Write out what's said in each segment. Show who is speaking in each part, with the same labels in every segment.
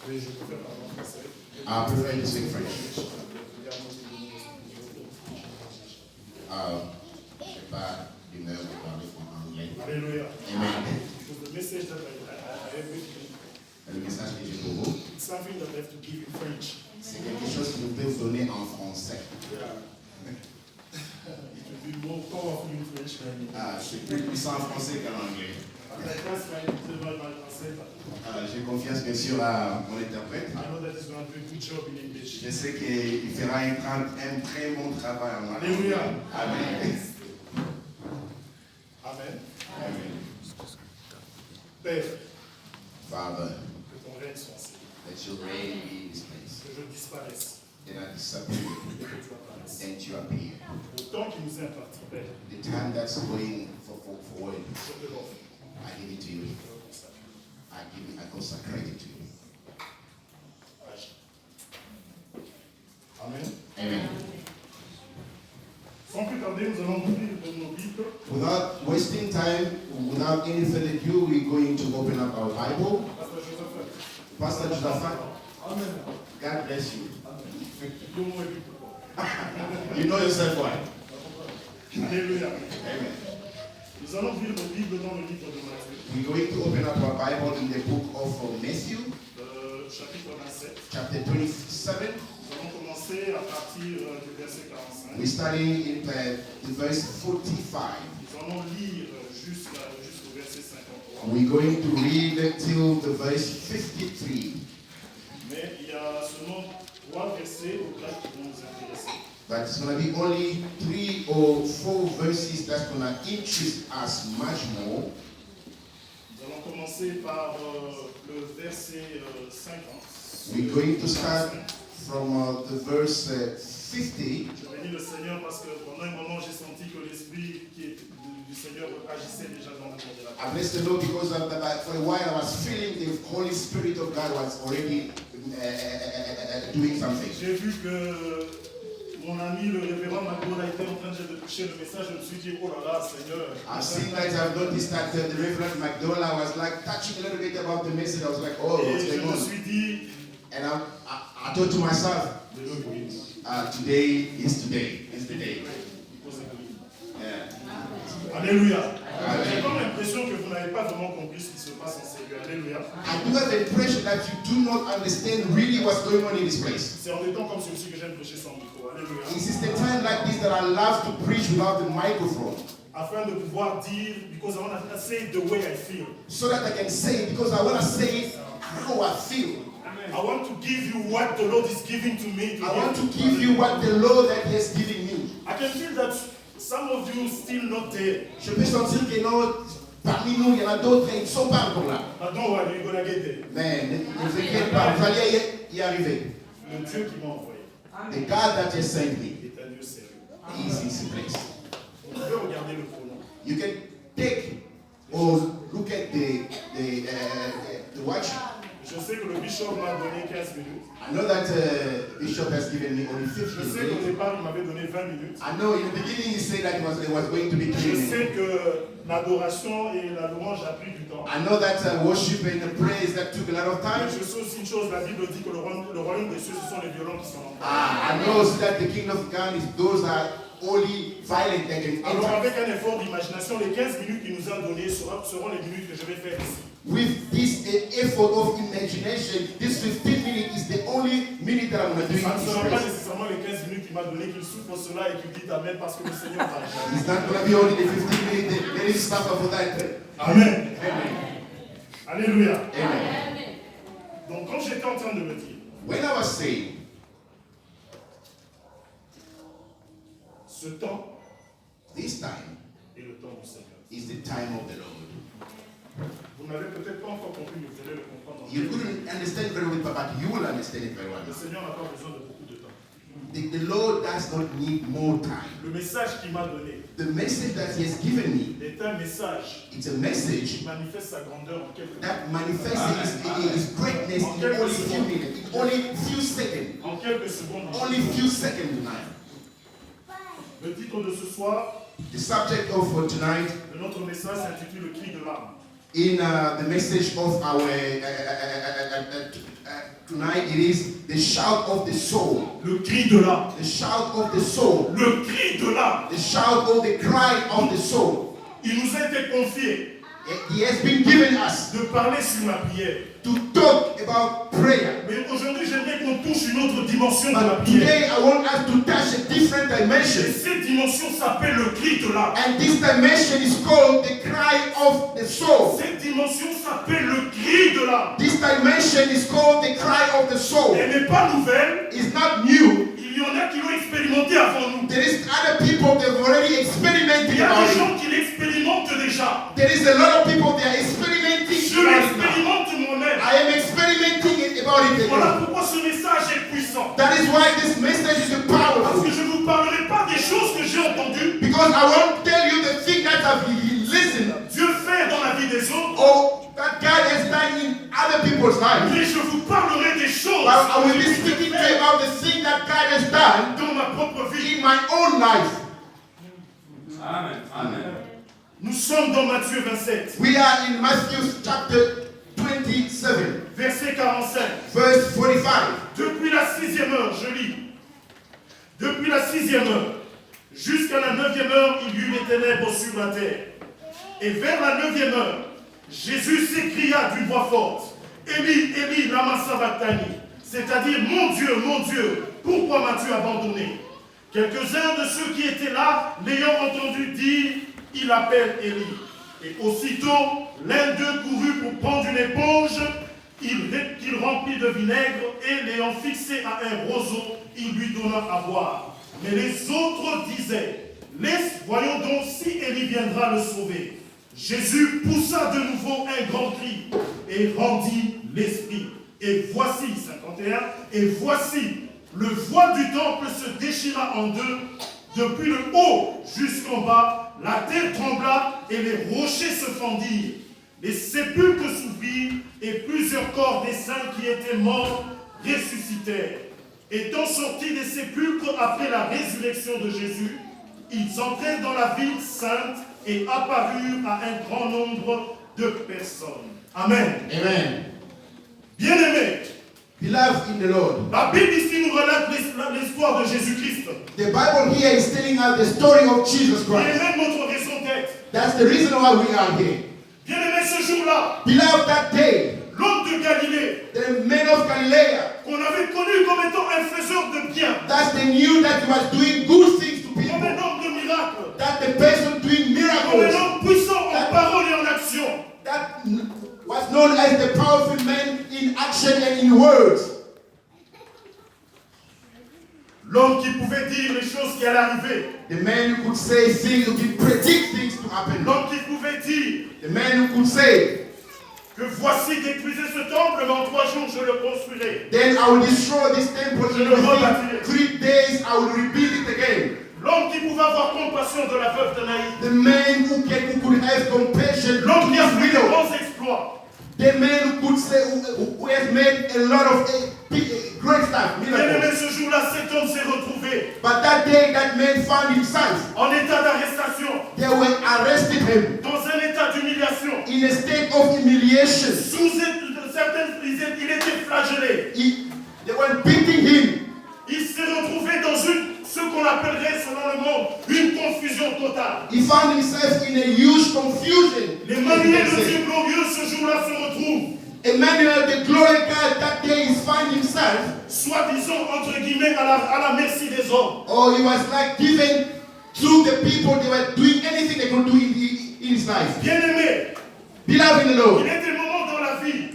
Speaker 1: Oui, je préfère parler en français.
Speaker 2: I prefer to speak French. Je sais pas d'humeur de parler en anglais.
Speaker 1: Alléluia.
Speaker 2: Amen.
Speaker 1: Because the message that I have with me,
Speaker 2: Le message que j'ai pour vous,
Speaker 1: it's something that I have to give in French.
Speaker 2: c'est quelque chose que vous pouvez vous donner en français.
Speaker 1: Yeah. It will be more powerful in French than in
Speaker 2: C'est plus puissant en français qu'en anglais.
Speaker 1: I trust my translator.
Speaker 2: J'ai confiance bien sûr à mon interprète.
Speaker 1: I know that he's going to do a good job in English.
Speaker 2: Je sais qu'il fera un très bon travail en anglais.
Speaker 1: Alléluia.
Speaker 2: Amen.
Speaker 1: Amen.
Speaker 2: Amen.
Speaker 1: Père,
Speaker 2: Father,
Speaker 1: que ton règne soit enseigné.
Speaker 2: let your reign be in this place.
Speaker 1: Que je disparaisse
Speaker 2: That I disappear
Speaker 1: et que tu apparaisses.
Speaker 2: and you appear.
Speaker 1: Le temps qui nous est imparti, Père,
Speaker 2: The time that's going forward,
Speaker 1: je te l'offre.
Speaker 2: I give it to you.
Speaker 1: Je le consacre.
Speaker 2: I consecrate it to you.
Speaker 1: Agis. Amen.
Speaker 2: Amen.
Speaker 1: Sans plus tarder, nous allons ouvrir nos Bibles
Speaker 2: Without wasting time, without any further ado, we're going to open up our Bible.
Speaker 1: Pasteur Joseph.
Speaker 2: Pastor Josaphat,
Speaker 1: Amen.
Speaker 2: God bless you.
Speaker 1: Nous avons vu pourquoi.
Speaker 2: You know yourself why.
Speaker 1: Alléluia.
Speaker 2: Amen.
Speaker 1: Nous allons ouvrir nos Bibles dans le livre de Matthieu,
Speaker 2: We're going to open up our Bible in the book of Matthew,
Speaker 1: chapitre 27.
Speaker 2: chapter 27.
Speaker 1: Nous allons commencer à partir du verset 45.
Speaker 2: We're starting in the verse 45.
Speaker 1: Nous allons lire jusqu'au verset 53.
Speaker 2: We're going to read till the verse 53.
Speaker 1: Mais il y a seulement 3 versets au cas qui vont nous intéresser.
Speaker 2: But it's going to be only 3 or 4 verses that's going to interest us much more.
Speaker 1: Nous allons commencer par le verset 50.
Speaker 2: We're going to start from the verse 50.
Speaker 1: Je bénis le Seigneur parce que pendant un moment j'ai senti que l'Esprit du Seigneur agissait déjà dans le monde de la
Speaker 2: I bless the Lord because for a while I was feeling the Holy Spirit of God was already doing something.
Speaker 1: J'ai vu que mon ami le révérend Magdala était en train de toucher le message. Je me suis dit, oh là là, Seigneur.
Speaker 2: I've seen that, I've noticed that the Reverend Magdala was like touching a little bit about the message. I was like, oh, what's
Speaker 1: Et je
Speaker 2: going
Speaker 1: me
Speaker 2: on?
Speaker 1: suis dit,
Speaker 2: And I thought to myself, today is today. It's the day. Yeah.
Speaker 1: Alléluia. J'ai comme l'impression que vous n'avez pas vraiment compris ce qui se passe en Seigneur. Alléluia.
Speaker 2: I do have the impression that you do not understand really what's going on in this place.
Speaker 1: C'est en des temps comme celui-ci que j'aime prêcher sans micro. Alléluia.
Speaker 2: It is the time like this that I love to preach without the microphone.
Speaker 1: Afin de pouvoir dire, because I want to say it the way I feel.
Speaker 2: So that I can say it, because I want to say it how I feel.
Speaker 1: I want to give you what the Lord is giving to me.
Speaker 2: I want to give you what the Lord that He has given me.
Speaker 1: I can feel that some of you still not there.
Speaker 2: Je peux sentir que non, parmi nous, il y en a d'autres qui ne sont pas encore là.
Speaker 1: But don't worry, you're gonna get there.
Speaker 2: Mais ne vous inquiétez pas, vous allez y arriver.
Speaker 1: Le Dieu qui m'a envoyé
Speaker 2: The God that has sent me
Speaker 1: est un Dieu sérieux.
Speaker 2: is in this place.
Speaker 1: Vous pouvez regarder le pronom.
Speaker 2: You can take or look at the watch.
Speaker 1: Je sais que le bishop m'a donné 15 minutes.
Speaker 2: I know that Bishop has given me only
Speaker 1: Je
Speaker 2: 15
Speaker 1: sais qu'au
Speaker 2: minutes.
Speaker 1: départ, il m'avait donné 20 minutes.
Speaker 2: I know in the beginning he said that it was going to be 3
Speaker 1: Je
Speaker 2: minutes.
Speaker 1: sais que l'adoration et la louange a pris du temps.
Speaker 2: I know that worship and the praise that took a lot of time.
Speaker 1: Mais je sais aussi une chose, la Bible dit que le royaume des cieux, ce sont les violents qui sont en train.
Speaker 2: I know that the kingdom of God is those that only violent that can
Speaker 1: Alors
Speaker 2: enter.
Speaker 1: avec un effort d'imagination, les 15 minutes qu'il nous a données seront les minutes que je vais faire ici.
Speaker 2: With this effort of imagination, this 15 minutes is the only minute that I'm going to do
Speaker 1: Ça ne
Speaker 2: in this
Speaker 1: sera pas
Speaker 2: place.
Speaker 1: nécessairement les 15 minutes qu'il m'a donné, qu'il souffre cela et qu'il dit Amen parce que le Seigneur va agir.
Speaker 2: It's not going to be only the 15 minutes, there is stuff for that.
Speaker 1: Amen.
Speaker 2: Amen.
Speaker 1: Alléluia.
Speaker 2: Amen.
Speaker 1: Donc quand j'étais en train de me dire,
Speaker 2: When I was saying,
Speaker 1: ce temps
Speaker 2: this time
Speaker 1: est le temps du Seigneur.
Speaker 2: is the time of the Lord.
Speaker 1: Vous n'avez peut-être pas encore compris, mais vous allez le comprendre.
Speaker 2: You couldn't understand very well, but you will understand it very well.
Speaker 1: Le Seigneur n'a pas besoin de beaucoup de temps.
Speaker 2: The Lord does not need more time.
Speaker 1: Le message qu'il m'a donné
Speaker 2: The message that He has given me,
Speaker 1: est un message
Speaker 2: it's a message
Speaker 1: qui manifeste sa grandeur en quelques minutes.
Speaker 2: that manifests His greatness in only few minutes, in only few seconds,
Speaker 1: En quelques secondes.
Speaker 2: only few seconds tonight.
Speaker 1: Le titre de ce soir
Speaker 2: The subject of for tonight
Speaker 1: de notre message s'intitule Le cri de l'âme.
Speaker 2: in the message of our Tonight it is the shout of the soul.
Speaker 1: Le cri de l'âme.
Speaker 2: The shout of the soul.
Speaker 1: Le cri de l'âme.
Speaker 2: The shout of the cry of the soul.
Speaker 1: Il nous a été confié
Speaker 2: He has been given us
Speaker 1: de parler sur la prière.
Speaker 2: to talk about prayer.
Speaker 1: Mais aujourd'hui, j'aimerais qu'on touche une autre dimension de la
Speaker 2: But
Speaker 1: prière.
Speaker 2: today I want us to touch a different
Speaker 1: Et
Speaker 2: dimension.
Speaker 1: cette dimension s'appelle le cri de l'âme.
Speaker 2: And this dimension is called the cry of the soul.
Speaker 1: Cette dimension s'appelle le cri de l'âme.
Speaker 2: This dimension is called the cry of the soul.
Speaker 1: Elle n'est pas nouvelle.
Speaker 2: It's not new.
Speaker 1: Il y en a qui l'ont expérimenté avant nous.
Speaker 2: There is other people that have already
Speaker 1: Il
Speaker 2: experimented
Speaker 1: y a
Speaker 2: about
Speaker 1: des
Speaker 2: it.
Speaker 1: gens qui l'expérimentent déjà.
Speaker 2: There is a lot of people that are experimenting
Speaker 1: Je
Speaker 2: about it now.
Speaker 1: l'expérimente moi-même.
Speaker 2: I am experimenting it about it
Speaker 1: Voilà
Speaker 2: again.
Speaker 1: pourquoi ce message est puissant.
Speaker 2: That is why this message is
Speaker 1: Parce
Speaker 2: powerful.
Speaker 1: que je ne vous parlerai pas des choses que j'ai entendues.
Speaker 2: Because I won't tell you the thing that I've listened
Speaker 1: Dieu fait dans la vie des autres.
Speaker 2: or that God has done in other people's lives.
Speaker 1: Mais je vous parlerai des choses
Speaker 2: But I will
Speaker 1: que
Speaker 2: be
Speaker 1: j'ai
Speaker 2: speaking to you
Speaker 1: faites
Speaker 2: about the thing that God has done
Speaker 1: dans ma propre vie.
Speaker 2: in my own life.
Speaker 3: Amen. Amen.
Speaker 1: Nous sommes dans Matthieu 27,
Speaker 2: We are in Matthew chapter 27,
Speaker 1: verset 45.
Speaker 2: verse 45.
Speaker 1: Depuis la 6e heure, je lis. Depuis la 6e heure, jusqu'à la 9e heure, il y eut les ténèbres sur la terre. Et vers la 9e heure, Jésus s'écria d'une voix forte, Élie, Élie, lama sabachthani, c'est-à-dire, mon Dieu, pourquoi m'as-tu abandonné? Quelques-uns de ceux qui étaient là, l'ayant entendu dire, il appelle Élie. Et aussitôt, l'un d'eux courut pour prendre une éponge, qu'il remplit de vinaigre, et l'ayant fixé à un roseau, il lui donna à boire. Mais les autres disaient, voyons donc si Élie viendra le sauver. Jésus poussa de nouveau un grand cri et rendit l'esprit. Et voici, 51, et voici, le voile du temple se déchira en deux, depuis le haut jusqu'en bas, la terre trembla et les rochers se fendirent. Les sépulcres s'ouvrirent et plusieurs corps des saints qui étaient morts ressuscitèrent. Étant sortis des sépulcres après la résurrection de Jésus, ils entrèrent dans la ville sainte et apparurent à un grand nombre de personnes. Amen.
Speaker 2: Amen.
Speaker 1: Bien-aimés,
Speaker 2: Beloved in the Lord,
Speaker 1: la Bible ici nous relate l'histoire de Jésus-Christ.
Speaker 2: the Bible here is telling us the story of Jesus
Speaker 1: Il est
Speaker 2: Christ.
Speaker 1: même notre raison d'être.
Speaker 2: That's the reason why we are here.
Speaker 1: Bien-aimés, ce jour-là,
Speaker 2: Beloved, that day,
Speaker 1: l'homme de Galilée,
Speaker 2: the man of Galilee,
Speaker 1: qu'on avait connu comme étant un faiseur de bien,
Speaker 2: that they knew that he was doing good things to
Speaker 1: comme
Speaker 2: people,
Speaker 1: un homme de miracle,
Speaker 2: that the person doing
Speaker 1: comme un
Speaker 2: miracles,
Speaker 1: homme puissant en parole et en action,
Speaker 2: that was known as the powerful man in action and in words.
Speaker 1: l'homme qui pouvait dire les choses qui allaient arriver,
Speaker 2: The man who could say things, who could predict things to happen.
Speaker 1: l'homme qui pouvait dire
Speaker 2: The man who could say,
Speaker 1: que voici détruisez ce temple, mais en 3 jours je le construirai.
Speaker 2: then I will destroy this temple
Speaker 1: Je
Speaker 2: in
Speaker 1: le
Speaker 2: within
Speaker 1: rebâtirai.
Speaker 2: 3 days, I will rebuild it again.
Speaker 1: L'homme qui pouvait avoir compassion de la veuve de Naïm,
Speaker 2: The man who could have compassion to
Speaker 1: l'homme qui a
Speaker 2: his
Speaker 1: fait de
Speaker 2: widow.
Speaker 1: grands exploits,
Speaker 2: The man who could say, who has made a lot of great stuff,
Speaker 1: bien-aimé,
Speaker 2: miracles.
Speaker 1: ce jour-là, cet homme s'est retrouvé
Speaker 2: But that day, that man found himself.
Speaker 1: en état d'arrestation,
Speaker 2: They were arrested him
Speaker 1: dans un état d'humiliation.
Speaker 2: in a state of humiliation.
Speaker 1: Il était flagellé.
Speaker 2: They were beating him.
Speaker 1: Il s'est retrouvé dans ce qu'on appellerait selon le monde une confusion totale.
Speaker 2: He found himself in a huge confusion.
Speaker 1: L'Emmanuel, le Dieu glorieux, ce jour-là se retrouve,
Speaker 2: Emmanuel, the glory God, that day he found himself,
Speaker 1: soi-disant, entre guillemets, à la merci des hommes.
Speaker 2: or he was like given to the people. They were doing anything they could do in his life.
Speaker 1: Bien-aimé,
Speaker 2: Beloved in the
Speaker 1: il
Speaker 2: Lord,
Speaker 1: y a des moments dans la vie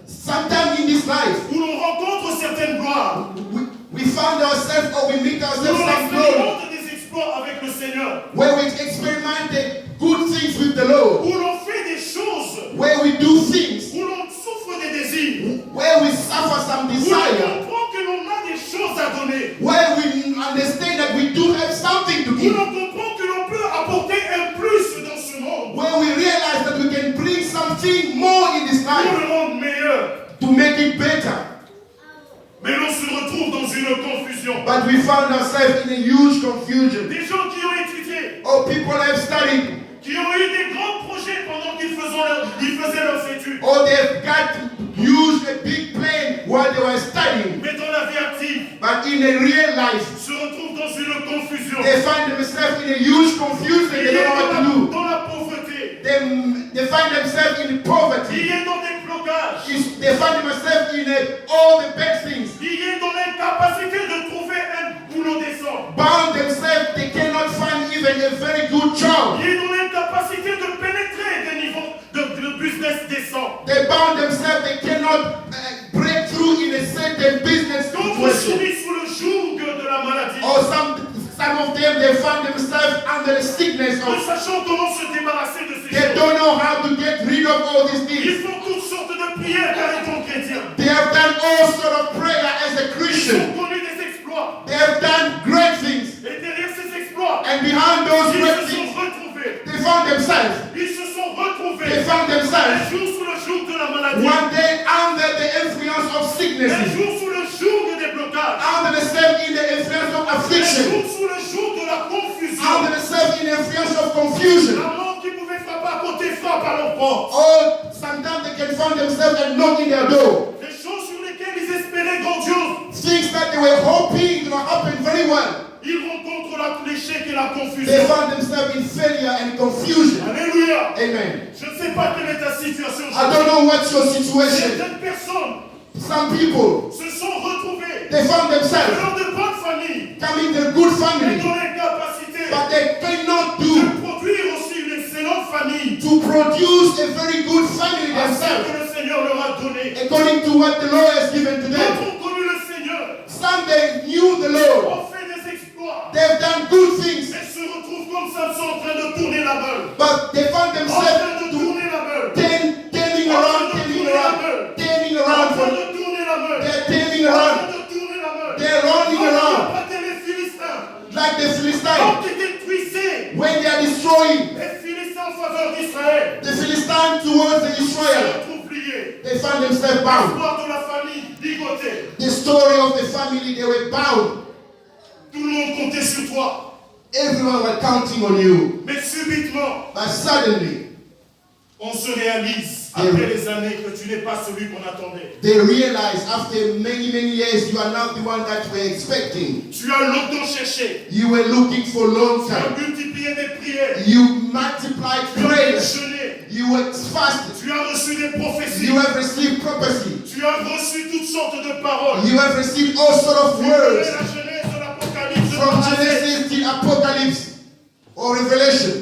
Speaker 2: sometimes in this life,
Speaker 1: où l'on rencontre certaines gloires,
Speaker 2: we find ourselves or we meet
Speaker 1: où
Speaker 2: ourselves
Speaker 1: l'on
Speaker 2: some glory,
Speaker 1: expérimente des exploits avec le Seigneur,
Speaker 2: where we experiment the good things with the Lord,
Speaker 1: où l'on fait des choses,
Speaker 2: where we do things,
Speaker 1: où l'on souffre des désirs,
Speaker 2: where we suffer some
Speaker 1: où l'on
Speaker 2: desire,
Speaker 1: comprend que l'on a des choses à donner,
Speaker 2: where we understand that we do have something to
Speaker 1: où
Speaker 2: give,
Speaker 1: l'on comprend que l'on peut apporter un plus dans ce monde,
Speaker 2: where we realize that we can bring something more in this
Speaker 1: pour
Speaker 2: life
Speaker 1: le rendre meilleur.
Speaker 2: to make it better.
Speaker 1: Mais l'on se retrouve dans une confusion.
Speaker 2: But we found ourselves in a huge confusion.
Speaker 1: Des gens qui ont étudié,
Speaker 2: Oh, people have studied.
Speaker 1: qui ont eu des grands projets pendant qu'ils faisaient leurs études.
Speaker 2: Oh, they've got huge, a big plan while they were studying,
Speaker 1: mais dans la vie active,
Speaker 2: but in a real life,
Speaker 1: se retrouvent dans une confusion.
Speaker 2: they find themselves in a huge confusion. They don't know what to do.
Speaker 1: Dans la pauvreté,
Speaker 2: They find themselves in poverty.
Speaker 1: liés dans des blocages,
Speaker 2: They find themselves in all the bad things.
Speaker 1: liés dans l'incapacité de trouver un boulot décent,
Speaker 2: Bound themselves, they cannot find even a very good job.
Speaker 1: liés dans l'incapacité de pénétrer des niveaux de business décent.
Speaker 2: They bound themselves, they cannot break through in a certain business
Speaker 1: D'autres
Speaker 2: situation.
Speaker 1: subissent sous le joug de la maladie.
Speaker 2: Or some of them, they find themselves under the sickness
Speaker 1: Ne
Speaker 2: of.
Speaker 1: sachant comment se débarrasser de ces
Speaker 2: They
Speaker 1: choses.
Speaker 2: don't know how to get rid of all these
Speaker 1: Ils
Speaker 2: things.
Speaker 1: font toutes sortes de prières car ils sont chrétiens.
Speaker 2: They have done all sort of prayer as a
Speaker 1: Ils ont
Speaker 2: Christian.
Speaker 1: connu des exploits.
Speaker 2: They have done great things.
Speaker 1: Et derrière ces exploits,
Speaker 2: And behind those
Speaker 1: ils
Speaker 2: great
Speaker 1: se
Speaker 2: things,
Speaker 1: sont retrouvés.
Speaker 2: they found themselves.
Speaker 1: Ils se sont
Speaker 2: They
Speaker 1: retrouvés.
Speaker 2: found
Speaker 1: Un
Speaker 2: themselves
Speaker 1: jour sous le joug de la maladie.
Speaker 2: one day under the influence of
Speaker 1: Un
Speaker 2: sicknesses.
Speaker 1: jour sous le joug des blocages.
Speaker 2: Under themselves in the influence of
Speaker 1: Un
Speaker 2: affliction.
Speaker 1: jour sous le joug de la confusion.
Speaker 2: Under themselves in the influence of confusion.
Speaker 1: La mort qui pouvait frapper à côté frappe à leur porte.
Speaker 2: Or sometimes they can find themselves and knocking their door.
Speaker 1: Les choses sur lesquelles ils espéraient grandioses.
Speaker 2: Things that they were hoping to happen very well.
Speaker 1: Ils rencontrent l'échec et la
Speaker 2: They
Speaker 1: confusion.
Speaker 2: found themselves in failure and confusion.
Speaker 1: Alléluia.
Speaker 2: Amen.
Speaker 1: Je ne sais pas quelle est ta situation.
Speaker 2: I don't know what's your situation.
Speaker 1: Certaines personnes
Speaker 2: Some people,
Speaker 1: se sont retrouvées
Speaker 2: they found themselves
Speaker 1: dans de bonnes familles,
Speaker 2: coming to a good
Speaker 1: mais
Speaker 2: family,
Speaker 1: dans l'incapacité
Speaker 2: but they cannot
Speaker 1: de
Speaker 2: do
Speaker 1: produire aussi une excellente famille
Speaker 2: to produce a very good family
Speaker 1: ainsi
Speaker 2: themselves
Speaker 1: que le Seigneur leur a donné.
Speaker 2: according to what the Lord has given to
Speaker 1: Quand
Speaker 2: them.
Speaker 1: on connu le Seigneur,
Speaker 2: Some they knew the Lord.
Speaker 1: ont fait des exploits,
Speaker 2: They've done good things,
Speaker 1: mais se retrouvent comme Samson en train de tourner la balle.
Speaker 2: but they found
Speaker 1: En train
Speaker 2: themselves
Speaker 1: de
Speaker 2: to
Speaker 1: tourner la balle.
Speaker 2: turning around, turning around, turning
Speaker 1: En
Speaker 2: around.
Speaker 1: train de tourner la balle.
Speaker 2: They're turning
Speaker 1: En
Speaker 2: around
Speaker 1: train de tourner la balle.
Speaker 2: They're running around.
Speaker 1: Battez les Philistins.
Speaker 2: like the Philistines.
Speaker 1: Quand ils détruisaient
Speaker 2: When they are destroying
Speaker 1: les Philistins en faveur d'Israël,
Speaker 2: the Philistines towards the
Speaker 1: se
Speaker 2: Israel,
Speaker 1: retrouvent pliés.
Speaker 2: they find themselves bound.
Speaker 1: L'histoire de la famille ligotée.
Speaker 2: The story of the family, they were bound.
Speaker 1: Tout le monde comptait sur toi.
Speaker 2: Everyone was counting on you.
Speaker 1: Mais subitement,
Speaker 2: But suddenly,
Speaker 1: on se réalise, après les années, que tu n'es pas celui qu'on attendait.
Speaker 2: they realize after many, many years, you are not the one that we're expecting.
Speaker 1: Tu as longtemps cherché.
Speaker 2: You were looking for a long
Speaker 1: Tu as
Speaker 2: time.
Speaker 1: multiplié des prières.
Speaker 2: You multiplied
Speaker 1: Tu as
Speaker 2: prayers.
Speaker 1: jeûné.
Speaker 2: You were fasted.
Speaker 1: Tu as reçu des prophéties.
Speaker 2: You have received prophecy.
Speaker 1: Tu as reçu toutes sortes de paroles.
Speaker 2: You have received all sorts of
Speaker 1: Tu connais
Speaker 2: words.
Speaker 1: la Genèse de l'Apocalypse.
Speaker 2: From Genesis till Apocalypse or Revelation.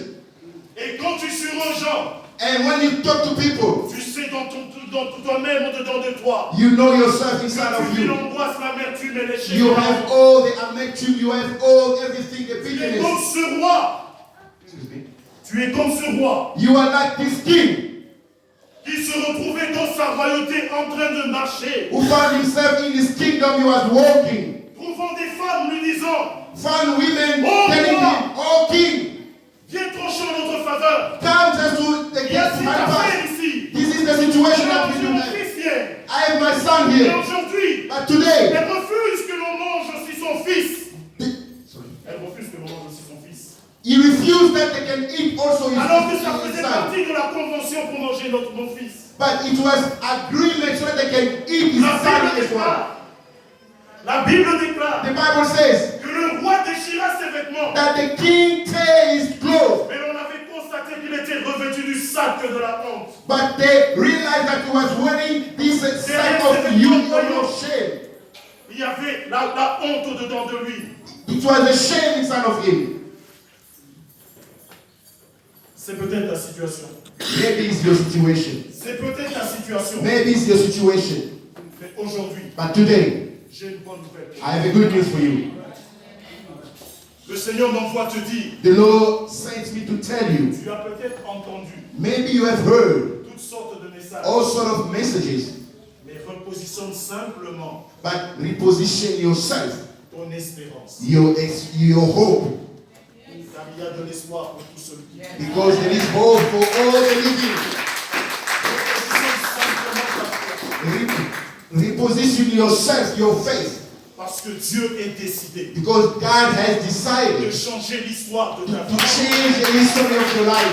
Speaker 1: Et quand tu surrends Jean,
Speaker 2: And when you talk to people,
Speaker 1: tu sais dans toi-même, au-dedans de toi,
Speaker 2: you know yourself inside
Speaker 1: que
Speaker 2: of
Speaker 1: tu vis
Speaker 2: you.
Speaker 1: l'angoisse, l'amertume et l'échec.
Speaker 2: You have all the amertume, you have all everything, the
Speaker 1: Tu es comme
Speaker 2: bitterness.
Speaker 1: ce roi.
Speaker 2: Excuse me.
Speaker 1: Tu es comme ce roi
Speaker 2: You are like this king
Speaker 1: qui se retrouvait dans sa royauté en train de marcher,
Speaker 2: who found himself in his kingdom. He was walking.
Speaker 1: trouvant des femmes lui disant,
Speaker 2: Found women
Speaker 1: Oh,
Speaker 2: telling
Speaker 1: wow.
Speaker 2: him, "Oh king,
Speaker 1: viens trancher en notre faveur.
Speaker 2: come just to the
Speaker 1: Il y a
Speaker 2: gate
Speaker 1: cette
Speaker 2: my
Speaker 1: affaire
Speaker 2: path.
Speaker 1: ici.
Speaker 2: This is the situation that
Speaker 1: J'ai
Speaker 2: we do
Speaker 1: mon
Speaker 2: have.
Speaker 1: fils hier.
Speaker 2: I have my son
Speaker 1: Et
Speaker 2: here,
Speaker 1: aujourd'hui,
Speaker 2: but today,
Speaker 1: elle refuse que l'on mange aussi son fils.
Speaker 2: sorry,
Speaker 1: Elle refuse que l'on mange aussi son fils.
Speaker 2: he refused that they can eat also his,
Speaker 1: Alors que ça
Speaker 2: his
Speaker 1: faisait
Speaker 2: son.
Speaker 1: partie de la convention pour manger mon fils.
Speaker 2: But it was agreement so that they can eat his
Speaker 1: La
Speaker 2: son
Speaker 1: Bible
Speaker 2: as well.
Speaker 1: déclare, la Bible déclare
Speaker 2: The Bible says
Speaker 1: que le roi déchira ses vêtements.
Speaker 2: that the king tear his clothes,
Speaker 1: Mais on avait constaté qu'il était revêtu du sac de la honte.
Speaker 2: but they realized that he was wearing this sack of your shame.
Speaker 1: Il y avait la honte au-dedans de lui.
Speaker 2: It was a shame inside of him.
Speaker 1: C'est peut-être ta situation.
Speaker 2: Maybe it's your situation.
Speaker 1: C'est peut-être ta situation.
Speaker 2: Maybe it's your situation.
Speaker 1: Mais aujourd'hui,
Speaker 2: But today,
Speaker 1: j'ai une bonne nouvelle.
Speaker 2: I have a good news for you.
Speaker 1: Le Seigneur m'envoie te dire,
Speaker 2: The Lord sent me to tell you.
Speaker 1: tu as peut-être entendu
Speaker 2: Maybe you have heard
Speaker 1: toutes sortes de messages,
Speaker 2: all sorts of messages,
Speaker 1: mais repositionne simplement
Speaker 2: but reposition yourself,
Speaker 1: ton espérance.
Speaker 2: your hope,
Speaker 1: Car il y a de l'espoir pour tout celui qui vit.
Speaker 2: because there is hope for all the living.
Speaker 1: Repositionne simplement ta foi.
Speaker 2: Reposition yourself, your faith,
Speaker 1: Parce que Dieu est décidé
Speaker 2: because God has
Speaker 1: de
Speaker 2: decided
Speaker 1: changer l'histoire de ta
Speaker 2: to
Speaker 1: vie.
Speaker 2: change the history of your life.